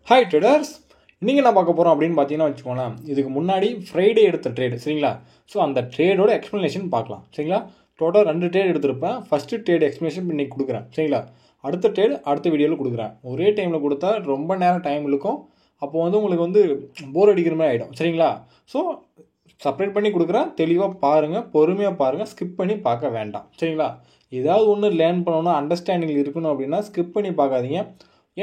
Hi traders, இன்றைக்கி என்ன பார்க்க போகிறோம் அப்படின்னு பார்த்தீங்கன்னா வச்சுக்கோங்களேன். இதுக்கு முன்னாடி ஃப்ரைடே எடுத்த ட்ரேடு சரிங்களா. ஸோ அந்த ட்ரேடோட எக்ஸ்ப்ளனேஷன் பார்க்கலாம் சரிங்களா. டோட்டல் 2 ட்ரேட் எடுத்திருப்பேன். ஃபஸ்ட்டு ட்ரேட் எக்ஸ்ப்ளனேஷன் இன்றைக்கி கொடுக்குறேன் சரிங்களா. அடுத்த ட்ரேடு அடுத்த வீடியோவில் கொடுக்குறேன். ஒரே டைமில் கொடுத்தா ரொம்ப நேரம் டைம் இருக்கும். அப்போ உங்களுக்கு போர் அடிக்கிற மாதிரி ஆகிடும் சரிங்களா. ஸோ செப்பரேட் பண்ணி கொடுக்குறேன். தெளிவாக பாருங்கள், பொறுமையாக பாருங்கள், ஸ்கிப் பண்ணி பார்க்க வேண்டாம் சரிங்களா. ஏதாவது ஒன்று லேர்ன் பண்ணணும், அண்டர்ஸ்டாண்டிங் இருக்கணும் அப்படின்னா ஸ்கிப் பண்ணி பார்க்காதீங்க.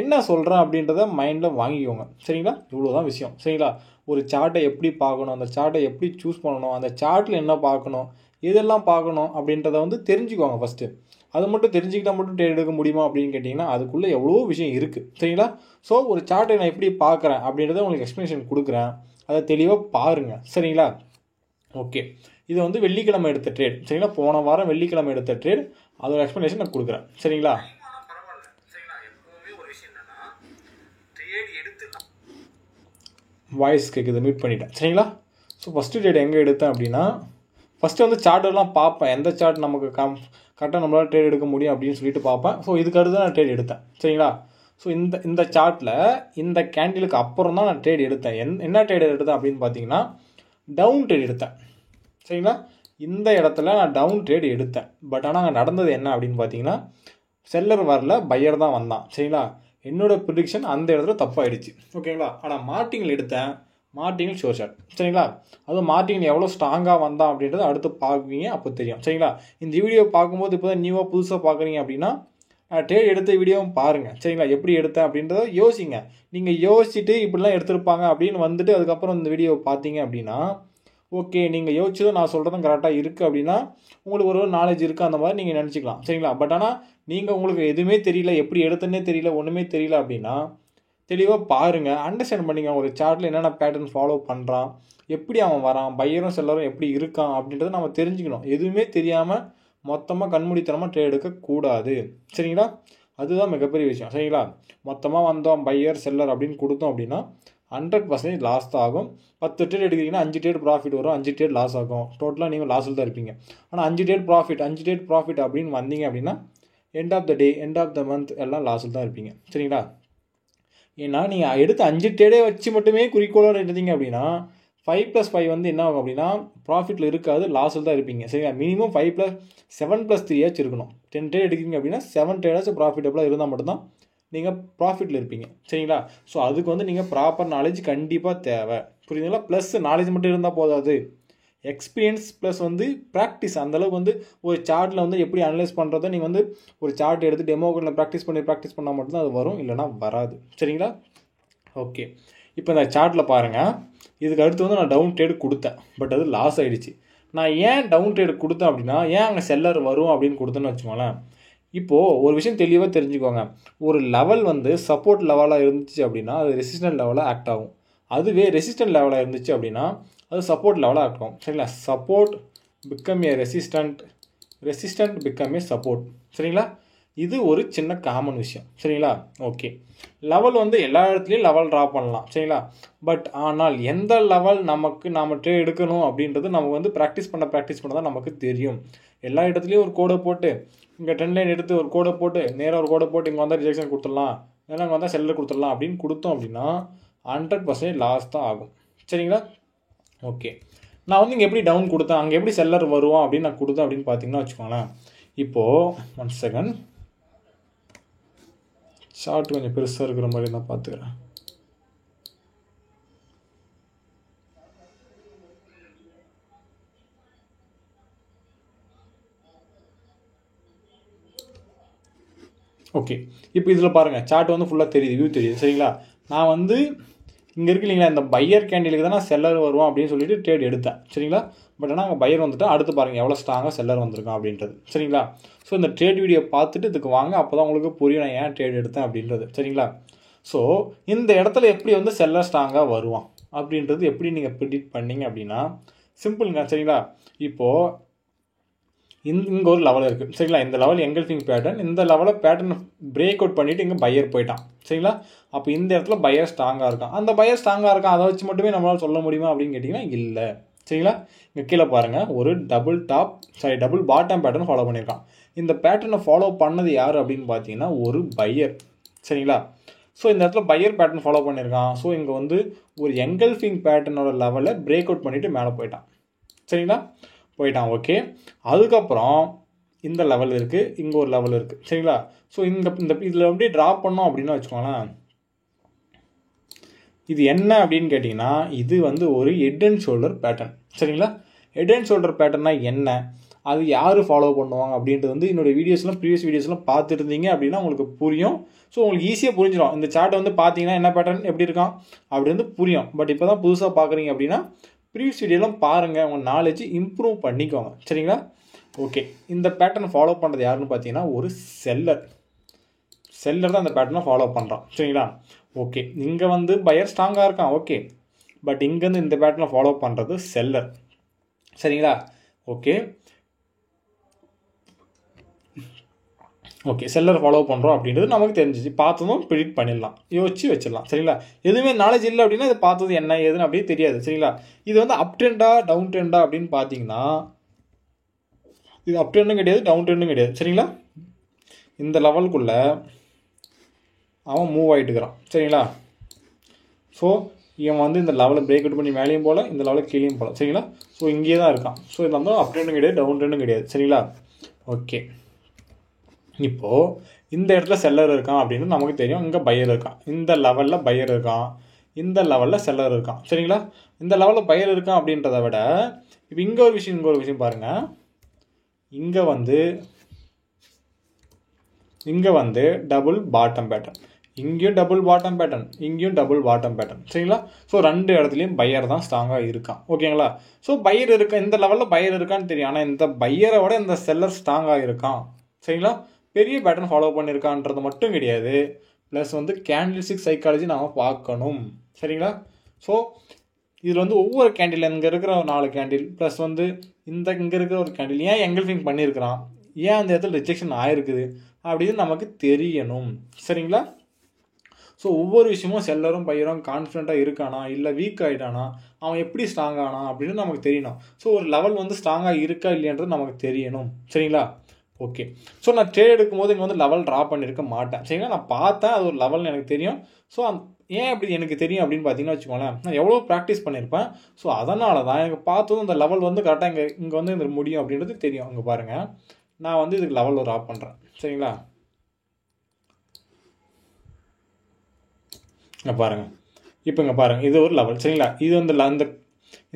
என்ன சொல்கிறேன் அப்படின்றத மைண்டில் வாங்கிக்கோங்க சரிங்களா. இவ்வளோதான் விஷயம் சரிங்களா. ஒரு சார்ட்டை எப்படி பார்க்கணும், அந்த சார்ட்டை எப்படி சூஸ் பண்ணணும், அந்த சார்ட்டில் என்ன பார்க்கணும், இதெல்லாம் பார்க்கணும் அப்படின்றத தெரிஞ்சுக்கோங்க ஃபஸ்ட்டு. அதை மட்டும் தெரிஞ்சுக்கிட்டால் மட்டும் ட்ரேட் எடுக்க முடியுமா அப்படின்னு கேட்டிங்கன்னா அதுக்குள்ளே எவ்வளோ விஷயம் இருக்குது சரிங்களா. ஸோ ஒரு சார்ட்டை நான் எப்படி பார்க்குறேன் அப்படின்றத உங்களுக்கு எக்ஸ்ப்ளனேஷன் கொடுக்குறேன். அதை தெளிவாக பாருங்கள் சரிங்களா. ஓகே, இது வெள்ளிக்கிழமை எடுத்த ட்ரேட் சரிங்களா. போன வாரம் வெள்ளிக்கிழமை எடுத்த ட்ரேட், அதோட எக்ஸ்ப்ளனேஷன் நான் கொடுக்குறேன் சரிங்களா. வாய்ஸ் கேட்குது, மியூட் பண்ணிட்டேன் சரிங்களா. ஸோ ஃபஸ்ட்டு ட்ரேட் எங்கே எடுத்தேன் அப்படின்னா, ஃபஸ்ட்டு சார்ட்டெல்லாம் பார்ப்பேன். எந்த சார்ட் நமக்கு கரெக்டாக நம்மளால் ட்ரேட் எடுக்க முடியும் அப்படின்னு சொல்லிட்டு பார்ப்பேன். ஸோ இதுக்கு அடுத்து தான் நான் ட்ரேட் எடுத்தேன் சரிங்களா. ஸோ இந்த சார்ட்டில் இந்த கேண்டிலுக்கு அப்புறம் தான் நான் ட்ரேட் எடுத்தேன். என்ன ட்ரேட் எடுத்தேன் அப்படின்னு பார்த்தீங்கன்னா டவுன் ட்ரேட் எடுத்தேன் சரிங்களா. இந்த இடத்துல நான் டவுன் ட்ரேட் எடுத்தேன். பட் ஆனால் அங்கே நடந்தது என்ன அப்படின்னு பார்த்தீங்கன்னா, செல்லர் வரல, பையர் தான் வந்தான் சரிங்களா. என்னோட ப்ரிடிக்ஷன் அந்த இடத்துல தப்பாயிடுச்சு ஓகேங்களா. ஆனால் மார்டிங்கில் எடுத்தேன், மார்டிங்கில் ஷோர் ஷாட் சரிங்களா. அதுவும் மார்டிங்கில் எவ்வளோ ஸ்ட்ராங்காக வந்தான் அப்படின்றத அடுத்து பார்க்குவீங்க, அப்போ தெரியும் சரிங்களா. இந்த வீடியோ பார்க்கும்போது இப்போ தான் நியூவாக புதுசாக பார்க்குறீங்க அப்படின்னா ட்ரேட் எடுத்த வீடியோவும் பாருங்கள் சரிங்களா. எப்படி எடுத்தேன் அப்படின்றத யோசிங்க. நீங்கள் யோசிச்சுட்டு இப்படிலாம் எடுத்திருப்பாங்க அப்படின்னு அதுக்கப்புறம் இந்த வீடியோ பார்த்தீங்க அப்படின்னா ஓகே, நீங்கள் யோசிச்சதும் நான் சொல்கிறதும் கரெக்டாக இருக்குது அப்படின்னா உங்களுக்கு ஒரு நாலேஜ் இருக்குது அந்த மாதிரி நீங்கள் நினச்சிக்கலாம் சரிங்களா. பட் ஆனால் நீங்கள் உங்களுக்கு எதுவுமே தெரியல, எப்படி எடுத்தனே தெரியல, ஒன்றுமே தெரியல அப்படின்னா தெளிவாக பாருங்கள், அண்டர்ஸ்டாண்ட் பண்ணிங்க. ஒரு சார்ட்டில் என்னென்ன பேட்டர்ன் ஃபாலோ பண்ணுறான், எப்படி அவன் வரான், பையரும் செல்லரும் எப்படி இருக்கான் அப்படின்றத நம்ம தெரிஞ்சுக்கணும். எதுவுமே தெரியாமல் மொத்தமாக கண்மூடித்தனமாக ட்ரேட் எடுக்கக்கூடாது சரிங்களா. அதுதான் மிகப்பெரிய விஷயம் சரிங்களா. மொத்தமாக வந்தோம் பையர் செல்லர் அப்படின்னு கொடுத்தோம் அப்படின்னா 100% லாஸ் தான் ஆகும். 10 ட்ரேட் எடுக்கிறீங்கன்னா 5 ட்ரேட் ப்ராஃபிட் வரும், 5 ட்ரேட் லாஸ் ஆகும். டோட்டலாக நீங்கள் லாஸில் தான் இருப்பீங்க. ஆனால் 5 ட்ரேட் ப்ராஃபிட் அப்படின்னு வந்தீங்க அப்படின்னா end of the day, end of the month எல்லாம் லாஸில் தான் இருப்பீங்க சரிங்களா. ஏன்னா நீங்கள் எடுத்த 5 ட்ரேடே வச்சு மட்டுமே குறிக்கோளோடு எடுத்தீங்க அப்படின்னா 5+5 என்ன ஆகும் அப்படின்னா ப்ராஃபிட்டில் இருக்காது, லாஸில் தான் இருப்பீங்க சரிங்களா. மினிமம் 7+3 இருக்கணும். 10 ட்ரேட் எடுக்கிறீங்க அப்படின்னா 7 ட்ரேடாச்சும் ப்ராஃபிட்டபுளாக இருந்தால் மட்டும்தான் நீங்கள் ப்ராஃபிட்டில் இருப்பீங்க சரிங்களா. ஸோ அதுக்கு நீங்கள் ப்ராப்பர் நாலேஜ் கண்டிப்பாக தேவை, புரியுதுங்களா. ப்ளஸ் நாலேஜ் மட்டும் இருந்தால் போதாது, எக்ஸ்பீரியன்ஸ் ப்ளஸ் ப்ராக்டிஸ். அந்தளவுக்கு ஒரு சார்ட்டில் எப்படி அனலைஸ் பண்ணுறதை நீங்கள் ஒரு சார்ட் எடுத்து டெமோக்களில் ப்ராக்டிஸ் பண்ணால் மட்டும்தான் அது வரும், இல்லைனா வராது சரிங்களா. ஓகே, இப்போ இந்த சார்ட்டில் பாருங்கள். இதுக்கு அடுத்து நான் டவுன் ட்ரேடு கொடுத்தேன், பட் அது லாஸ் ஆகிடுச்சு. நான் ஏன் டவுன் ட்ரேடு கொடுத்தேன் அப்படின்னா, ஏன் அங்கே செல்லர் வரும் அப்படின்னு கொடுத்தேன்னு வச்சுக்கோங்களேன். இப்போது ஒரு விஷயம் தெளிவாக தெரிஞ்சுக்கோங்க. ஒரு லெவல் சப்போர்ட் லெவலாக இருந்துச்சு அப்படின்னா அது ரெசிஸ்டன்ட் லெவலாக ஆக்ட் ஆகும். அதுவே ரெசிஸ்டன்ட் லெவலாக இருந்துச்சு அப்படின்னா அது சப்போர்ட் லெவலாக ஆக்ட் ஆகும் சரிங்களா. Support become a resistant, resistant become a support சரிங்களா. இது ஒரு சின்ன காமன் விஷயம் சரிங்களா. ஓகே, லெவல் எல்லா இடத்துலையும் லெவல் ட்ரா பண்ணலாம் சரிங்களா. பட் ஆனால் எந்த லெவல் நாம் ட்ரேட் எடுக்கணும் அப்படின்றது நம்ம ப்ராக்டிஸ் பண்ண தான் நமக்கு தெரியும். எல்லா இடத்துலையும் ஒரு கோடை போட்டு இங்கே ட்ரெண்ட் லைன் எடுத்து ஒரு கோடை போட்டு நேராக ஒரு கோடை போட்டு இங்கே வந்தால் ரிஜெக்ஷன் கொடுத்துடலாம், இல்லைனா இங்கே வந்தால் செல்லர் கொடுத்துடலாம் அப்படின்னு கொடுத்தோம் அப்படின்னா 100% லாஸ் தான் ஆகும் சரிங்களா. ஓகே, நான் இங்கே எப்படி டவுன் கொடுத்தேன், அங்கே எப்படி செல்லர் வருவான் அப்படின்னு நான் கொடுத்தேன் அப்படின்னு பார்த்தீங்கன்னா வச்சுக்கோங்களேன். இப்போது 1 செகண்ட், ஷார்ட் கொஞ்சம் பெருசாக இருக்கிற மாதிரி நான் பார்த்துக்கிறேன். ஓகே, இப்போ இதில் பாருங்கள், சார்ட் ஃபுல்லாக தெரியுது, வியூ தெரியுது சரிங்களா. நான் இங்கே இருக்கு இல்லைங்களா, இந்த பையர் கேண்டிலுக்கு தான் நான் செல்லர் வருவான் அப்படின்னு சொல்லிட்டு ட்ரேட் எடுத்தேன் சரிங்களா. பட் ஆனால் அங்கே பையர் வந்துட்டு அடுத்து பாருங்கள் எவ்வளோ ஸ்ட்ராங்காக செல்லர் வந்திருக்கான் அப்படின்றது சரிங்களா. ஸோ இந்த ட்ரேட் வீடியோ பார்த்துட்டு இதுக்கு வாங்க, அப்போ தான் உங்களுக்கு புரியும் நான் ஏன் ட்ரேட் எடுத்தேன் அப்படின்றது சரிங்களா. ஸோ இந்த இடத்துல எப்படி செல்லர் ஸ்ட்ராங்காக வருவான் அப்படின்றது எப்படி நீங்கள் ப்ரிடிக்ட் பண்ணிங்க அப்படின்னா சிம்பிளுங்க சரிங்களா. இப்போது இங்கே ஒரு லெவல் இருக்குது சரிங்களா. இந்த லெவல் எங்கல்ஃபிங் பேட்டர்ன், இந்த லெவலில் பேட்டர்ன் பிரேக் அவுட் பண்ணிவிட்டு இங்கே பையர் போயிட்டான் சரிங்களா. அப்போ இந்த இடத்துல பையர் ஸ்ட்ராங்காக இருக்கான். அந்த பையர் ஸ்ட்ராங்காக இருக்கான், அதை வச்சு மட்டுமே நம்மளால் சொல்ல முடியுமா அப்படின்னு கேட்டிங்கன்னா இல்லை சரிங்களா. இங்கே கீழே பாருங்கள், ஒரு டபுள் பாட்டம் பேட்டர்ன் ஃபாலோ பண்ணியிருக்கான். இந்த பேட்டர்னை ஃபாலோ பண்ணது யார் அப்படின்னு பார்த்தீங்கன்னா ஒரு பையர் சரிங்களா. ஸோ இந்த இடத்துல பையர் பேட்டர்ன் ஃபாலோ பண்ணியிருக்கான். ஸோ இங்கே வந்து ஒரு எங்கல்ஃபிங் பேட்டர்னோட லெவலில் பிரேக் அவுட் பண்ணிவிட்டு மேலே போயிட்டான். சரிங்களா, போயிட்டான். ஓகே, அதுக்கப்புறம் இந்த லெவல் இருக்குது, இங்கே ஒரு லெவல் இருக்குது. சரிங்களா, ஸோ இந்த இதில் அப்படியே ட்ராப் பண்ணோம் அப்படின்னு வச்சுக்கோங்களேன். இது என்ன அப்படின்னு கேட்டிங்கன்னா, இது வந்து ஒரு ஹெட் அண்ட் ஷோல்டர் பேட்டர்ன். சரிங்களா, ஹெட் அண்ட் ஷோல்டர் பேட்டர்னா என்ன, அது யார் ஃபாலோ பண்ணுவாங்க அப்படின்றது வந்து என்னோடய வீடியோஸ்லாம் ப்ரீவியஸ் வீடியோஸ்லாம் பார்த்துருந்தீங்க அப்படின்னா உங்களுக்கு புரியும். ஸோ உங்களுக்கு ஈஸியாக புரிஞ்சிடும். இந்த சார்ட்டை வந்து பார்த்தீங்கன்னா என்ன பேட்டர்ன் எப்படி இருக்கான் அப்படி வந்து புரியும். பட் இப்போ தான் புதுசாக பார்க்குறீங்க அப்படின்னா ப்ரீவியஸ் வீடியோலாம் பாருங்கள், உங்கள் நாலேஜ் இம்ப்ரூவ் பண்ணிக்கோங்க. சரிங்களா, ஓகே. இந்த பேட்டர்ன் ஃபாலோ பண்ணுறது யாருன்னு பார்த்தீங்கன்னா ஒரு செல்லர் தான் இந்த பேட்டர்னை ஃபாலோ பண்ணுறான். சரிங்களா, ஓகே. இங்கே வந்து பையர் ஸ்ட்ராங்காக இருக்கான். ஓகே, பட் இங்கேருந்து இந்த பேட்டர்னை ஃபாலோ பண்ணுறது செல்லர். சரிங்களா, ஓகே ஓகே செல்லர் ஃபாலோ பண்ணுறோம் அப்படின்றது நமக்கு தெரிஞ்சிச்சு. பார்த்ததும் ப்ரிடிக்ட் பண்ணிடலாம், யோசிச்சு வச்சிடலாம். சரிங்களா, எதுவுமே நாலேஜ் இல்லை அப்படின்னா இது பார்த்தது என்ன ஏதுன்னு அப்படியே தெரியாது. சரிங்களா, இது வந்து அப் ட்ரெண்டா டவுன் ட்ரெண்டா அப்படின்னு பார்த்தீங்கன்னா இது அப் ட்ரெண்டும் கிடையாது, டவுன் ட்ரெண்டும் கிடையாது. சரிங்களா, இந்த லெவலுக்குள்ளே அவன் மூவ் ஆகிட்டு இருக்கிறான். சரிங்களா, ஸோ இவன் வந்து இந்த லெவலை பிரேக் அவுட் பண்ணி மேலேயும் போகல, இந்த லெவலில் கீழேயும் போகல. சரிங்களா, ஸோ இங்கேயே தான் இருக்கான். ஸோ இது வந்து அப் ட்ரெண்டும் கிடையாது, டவுன் ட்ரெண்டும் கிடையாது. சரிங்களா, ஓகே. இப்போது இந்த இடத்துல செல்லர் இருக்கான் அப்படின்னு நமக்கு தெரியும். இங்கே பையர் இருக்கான், இந்த லெவலில் பையர் இருக்கான், இந்த லெவலில் செல்லர் இருக்கான். சரிங்களா, இந்த லெவலில் பையர் இருக்கான் அப்படின்றத விட இப்போ இங்கே ஒரு விஷயம் பாருங்கள். இங்கே வந்து டபுள் பாட்டம் பேட்டர்ன், இங்கேயும் டபுள் பாட்டம் பேட்டர்ன், இங்கேயும் டபுள் பாட்டம் பேட்டர்ன். சரிங்களா, ஸோ ரெண்டு இடத்துலையும் பையர் தான் ஸ்ட்ராங்காக இருக்கான். ஓகேங்களா, ஸோ பையர் இருக்கா, இந்த லெவலில் பையர் இருக்கான்னு தெரியும். ஆனால் இந்த பையரை விட இந்த செல்லர் ஸ்ட்ராங்காக இருக்கான். சரிங்களா, பெரிய பேட்டர்ன் ஃபாலோ பண்ணியிருக்கான்றது மட்டும் கிடையாது, ப்ளஸ் வந்து கேண்டில்ஸ்டிக் சைக்காலஜி நாம் பார்க்கணும். சரிங்களா, ஸோ இதில் வந்து ஒவ்வொரு கேண்டில் இங்கே இருக்கிற ஒரு 4 கேண்டில் ப்ளஸ் வந்து இங்கே இருக்கிற ஒரு கேண்டில் ஏன் எங்கல்ஃபிங் பண்ணியிருக்கிறான், ஏன் அந்த இடத்துல ரிஜெக்ஷன் ஆகிருக்குது அப்படின்னு நமக்கு தெரியணும். சரிங்களா, ஸோ ஒவ்வொரு விஷயமும் செல்லரும் பையரும் கான்ஃபிடண்ட்டாக இருக்கானா இல்லை வீக் ஆகிட்டானா, அவன் எப்படி ஸ்ட்ராங் ஆனா அப்படின்னு நமக்கு தெரியணும். ஸோ ஒரு லெவல் வந்து ஸ்ட்ராங்காக இருக்கா இல்லைன்றது நமக்கு தெரியணும். சரிங்களா, ஓகே. ஸோ நான் ட்ரேட் எடுக்கும்போது இங்கே வந்து லெவல் ட்ரா பண்ணியிருக்க மாட்டேன். சரிங்களா, நான் பார்த்தேன், அது ஒரு லெவல்னு எனக்கு தெரியும். ஸோ ஏன் அப்படி எனக்கு தெரியும் அப்படின்னு பார்த்தீங்கன்னா வச்சுக்கோங்களேன், நான் எவ்வளோ ப்ராக்டிஸ் பண்ணியிருப்பேன். ஸோ அதனால தான் எனக்கு பார்த்ததும் இந்த லெவல் வந்து கரெக்டாக இங்கே வந்து இந்த முடியும் அப்படின்றது தெரியும். இங்கே பாருங்கள், நான் வந்து இதுக்கு லெவல் ட்ரா பண்ணுறேன். சரிங்களா, இங்கே பாருங்கள், இப்போ இங்கே பாருங்கள், இது ஒரு லெவல். சரிங்களா, இது வந்து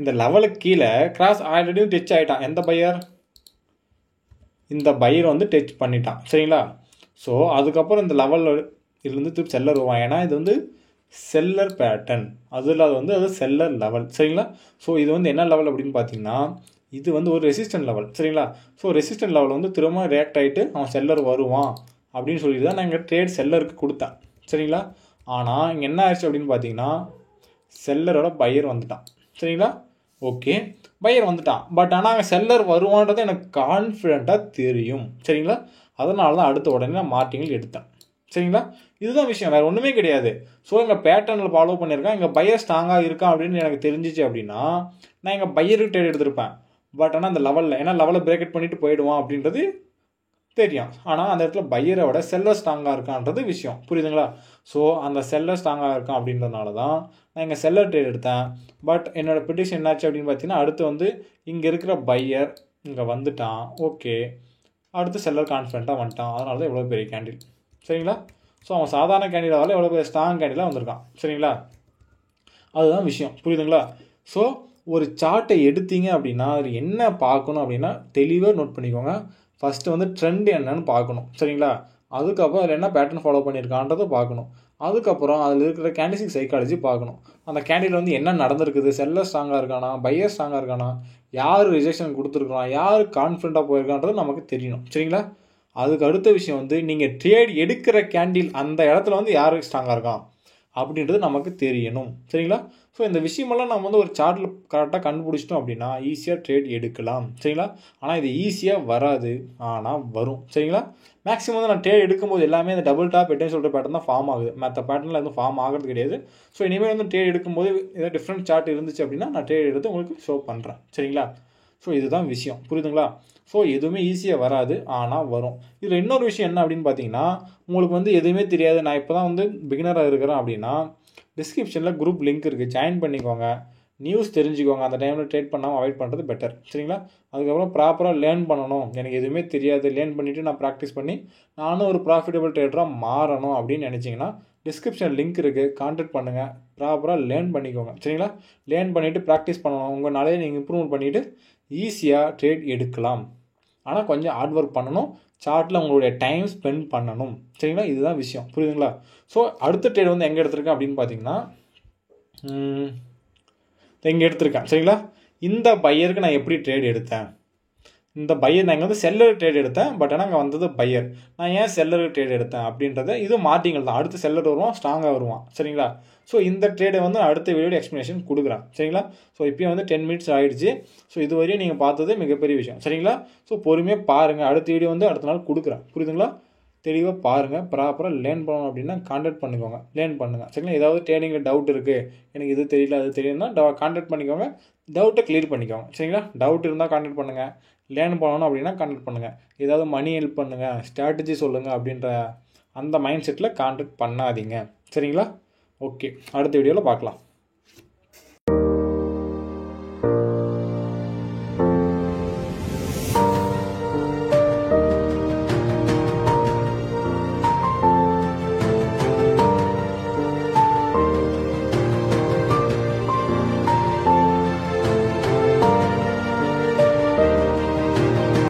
இந்த லெவலுக்கு கீழே கிராஸ் ஆல்ரெடி டச் ஆகிட்டான். எந்த பையர், இந்த பையர் வந்து டச் பண்ணிட்டான். சரிங்களா, ஸோ அதுக்கப்புறம் இந்த லெவலில் இருந்து திருப்பி செல்லர் வருவான். ஏன்னா இது வந்து செல்லர் பேட்டர்ன், அதில் அது செல்லர் லெவல். சரிங்களா, ஸோ இது வந்து என்ன லெவல் அப்படின்னு பார்த்தீங்கன்னா இது வந்து ஒரு ரெசிஸ்டன்ட் லெவல். சரிங்களா, ஸோ ரெசிஸ்டன்ட் லெவல் வந்து திரும்ப ரியாக்ட் ஆகிட்டு அவன் செல்லர் வருவான் அப்படின்னு சொல்லிட்டு தான் நான் இங்கே ட்ரேட் செல்லருக்கு கொடுத்தேன். சரிங்களா, ஆனால் இங்கே என்ன ஆயிடுச்சு அப்படின்னு பார்த்தீங்கன்னா செல்லரோட பையர் வந்துட்டான். சரிங்களா, ஓகே, பையர் வந்துட்டான். பட் ஆனால் அங்கே செல்லர் வருவான்றது எனக்கு கான்ஃபிடெண்ட்டாக தெரியும். சரிங்களா, அதனால தான் அடுத்த உடனே நான் மார்டிங்கில் எடுத்தேன். சரிங்களா, இதுதான் விஷயம், வேறு ஒன்றுமே கிடையாது. ஸோ எங்கள் பேட்டர்னில் ஃபாலோ பண்ணியிருக்கேன், எங்கள் பையர் ஸ்ட்ராங்காக இருக்கான் அப்படின்னு எனக்கு தெரிஞ்சிச்சு அப்படின்னா நான் எங்கள் பையருக்கு ட்ரேட் எடுத்திருப்பேன். பட் ஆனால் அந்த லெவலில் ஏன்னா லெவலை பிரேக் அவுட் பண்ணிட்டு போயிடுவான் அப்படின்றது தெரியும். ஆனால் அந்த இடத்துல பையரை விட செல்லர் ஸ்ட்ராங்காக இருக்கான்றது விஷயம், புரியுதுங்களா? ஸோ அந்த செல்லர் ஸ்ட்ராங்காக இருக்கான் அப்படின்றதுனால தான் நான் இங்கே செல்லர் ட்ரேட் எடுத்தேன். பட் என்னோடய ப்ரிடிக்ஷன் என்னாச்சு அப்படின்னு பார்த்தீங்கன்னா அடுத்து வந்து இங்கே இருக்கிற பையர் இங்கே வந்துட்டான். ஓகே, அடுத்து செல்லர் கான்ஃபிடண்ட்டாக வந்துட்டான். அதனால தான் எவ்வளோ பெரிய கேண்டில். சரிங்களா, ஸோ அவன் சாதாரண கேண்டிலால் எவ்வளோ பெரிய ஸ்ட்ராங் கேண்டிலாக வந்திருக்கான். சரிங்களா, அதுதான் விஷயம், புரியுதுங்களா? ஸோ ஒரு சார்ட்டை எடுத்தீங்க அப்படின்னா அது என்ன பார்க்கணும் அப்படின்னா தெளிவாக நோட் பண்ணிக்கோங்க. ஃபஸ்ட்டு வந்து ட்ரெண்ட் என்னன்னு பார்க்கணும். சரிங்களா, அதுக்கப்புறம் அதில் என்ன பேட்டர்ன் ஃபாலோ பண்ணியிருக்கான்றதை பார்க்கணும். அதுக்கப்புறம் அதில் இருக்கிற கேண்டில்ஸ்டிக் சைக்காலஜி பார்க்கணும். அந்த கேண்டில் வந்து என்ன நடந்திருக்குது, செல்லர் ஸ்ட்ராங்காக இருக்கானா, பையர் ஸ்ட்ராங்காக இருக்கானா, யார் ரிஜெக்ஷன் கொடுத்துருக்கான், யார் கான்ஃபிடண்ட்டாக போயிருக்கான்றது நமக்கு தெரியணும். சரிங்களா, அதுக்கு அடுத்த விஷயம் வந்து நீங்கள் ட்ரேட் எடுக்கிற கேண்டில் அந்த இடத்துல வந்து யார் ஸ்ட்ராங்காக இருக்கான் அப்படின்றது நமக்கு தெரியணும். சரிங்களா, ஸோ இந்த விஷயமெல்லாம் நம்ம வந்து ஒரு சார்ட்டில் கரெக்டாக கண்டுபிடிச்சிட்டோம் அப்படின்னா ஈஸியாக ட்ரேட் எடுக்கலாம். சரிங்களா, ஆனால் இது ஈஸியாக வராது, ஆனால் வரும். சரிங்களா, மேக்ஸிமம் வந்து நான் ட்ரேட் எடுக்கும்போது எல்லாமே இந்த double top head and shoulder pattern தான் ஃபார்ம் ஆகுது, மற்ற பேட்டர்னில் எதுவும் ஃபார்ம் ஆகிறது கிடையாது. ஸோ இனிமேல் வந்து ட்ரேட் எடுக்கும்போது ஏதாவது டிஃப்ரெண்ட் சார்ட் இருந்துச்சு அப்படின்னா நான் ட்ரேட் எடுத்து உங்களுக்கு ஷோ பண்ணுறேன். சரிங்களா, ஸோ இதுதான் விஷயம், புரியுதுங்களா? ஸோ எதுவுமே ஈஸியாக வராது, ஆனால் வரும். இதில் இன்னொரு விஷயம் என்ன அப்படின்னு பார்த்தீங்கன்னா, உங்களுக்கு வந்து எதுவுமே தெரியாது, நான் இப்போ தான் வந்து பிகினராக இருக்கிறேன் அப்படின்னா, டிஸ்கிரிப்ஷனில் குரூப் லிங்க் இருக்குது, ஜாயின் பண்ணிக்கோங்க. நியூஸ் தெரிஞ்சுக்கோங்க. அந்த டைமில் ட்ரேட் பண்ணாமல் அவாய்ட் பண்ணுறது பெட்டர், சரிங்களா? அதுக்கப்புறம் ப்ராப்பராக லேர்ன் பண்ணணும். எனக்கு எதுவுமே தெரியாது, லேர்ன் பண்ணிவிட்டு நான் ப்ராக்டிஸ் பண்ணி நானும் ஒரு ப்ராஃபிட்டபிள் ட்ரேடராக மாறணும் அப்படின்னு நினச்சிங்கன்னா டிஸ்கிரிப்ஷன் லிங்க் இருக்குது, கான்டாக்ட் பண்ணுங்கள். ப்ராப்பராக லேர்ன் பண்ணிக்கோங்க, சரிங்களா? லேர்ன் பண்ணிவிட்டு ப்ராக்டிஸ் பண்ணணும். உங்கள் நாளையே நீங்கள் இம்ப்ரூவ் பண்ணிவிட்டு ஈஸியாக ட்ரேட் எடுக்கலாம். ஆனால் கொஞ்சம் ஹார்ட் ஒர்க் பண்ணணும், சார்ட்டில் உங்களுடைய டைம் ஸ்பெண்ட் பண்ணணும், சரிங்களா? இதுதான் விஷயம், புரியுதுங்களா? ஸோ அடுத்த ட்ரேட் வந்து எங்கே எடுத்திருக்கேன் அப்படின்னு பார்த்தீங்கன்னா, இங்கே எடுத்திருக்கேன், சரிங்களா? இந்த பையருக்கு நான் எப்படி ட்ரேட் எடுத்தேன், இந்த பையர் நான் இங்கே வந்து செல்லர் ட்ரேட் எடுத்தேன், பட் ஆனால் அங்கே வந்தது பையர். நான் ஏன் செல்லர் ட்ரேட் எடுத்தேன் அப்படின்றத, இது மார்டிங்கல் தான், அடுத்து செல்லர் வருவான், ஸ்ட்ராங்காக வருவான், சரிங்களா? ஸோ இந்த ட்ரேடை வந்து அடுத்த வீடியோட எக்ஸ்ப்ளனேஷன் கொடுக்குறேன், சரிங்களா? ஸோ இப்போயும் வந்து 10 மினிட்ஸ் ஆகிடுச்சு. ஸோ இது வரையும் நீங்கள் பார்த்தது மிகப்பெரிய விஷயம், சரிங்களா? ஸோ பொறுமையாக பாருங்கள், அடுத்த வீடியோ வந்து அடுத்த நாள் கொடுக்குறேன், புரியுதுங்களா? தெளிவாக பாருங்கள், ப்ராப்பராக லேர்ன் பண்ணணும் அப்படின்னா கான்டாக்ட் பண்ணிக்கோங்க, லேர்ன் பண்ணுங்கள், சரிங்களா? ஏதாவது ட்ரேடிங்கில் டவுட் இருக்குது, எனக்கு இது தெரியல அது தெரியலன்னா கான்டாக்ட் பண்ணிக்கோங்க, டவுட்டை கிளியர் பண்ணிக்கோங்க, சரிங்களா? டவுட் இருந்தால் கான்டாக்ட் பண்ணுங்கள், லேர்ன் பண்ணணும் அப்படின்னா கான்டாக்ட் பண்ணுங்கள். ஏதாவது மணி ஹெல்ப் பண்ணுங்கள், ஸ்ட்ராட்டஜி சொல்லுங்கள் அப்படின்ற அந்த மைண்ட் செட்டில் கான்டாக்ட் பண்ணாதீங்க, சரிங்களா? ஓகே, அடுத்த வீடியோவில் பார்க்கலாம்.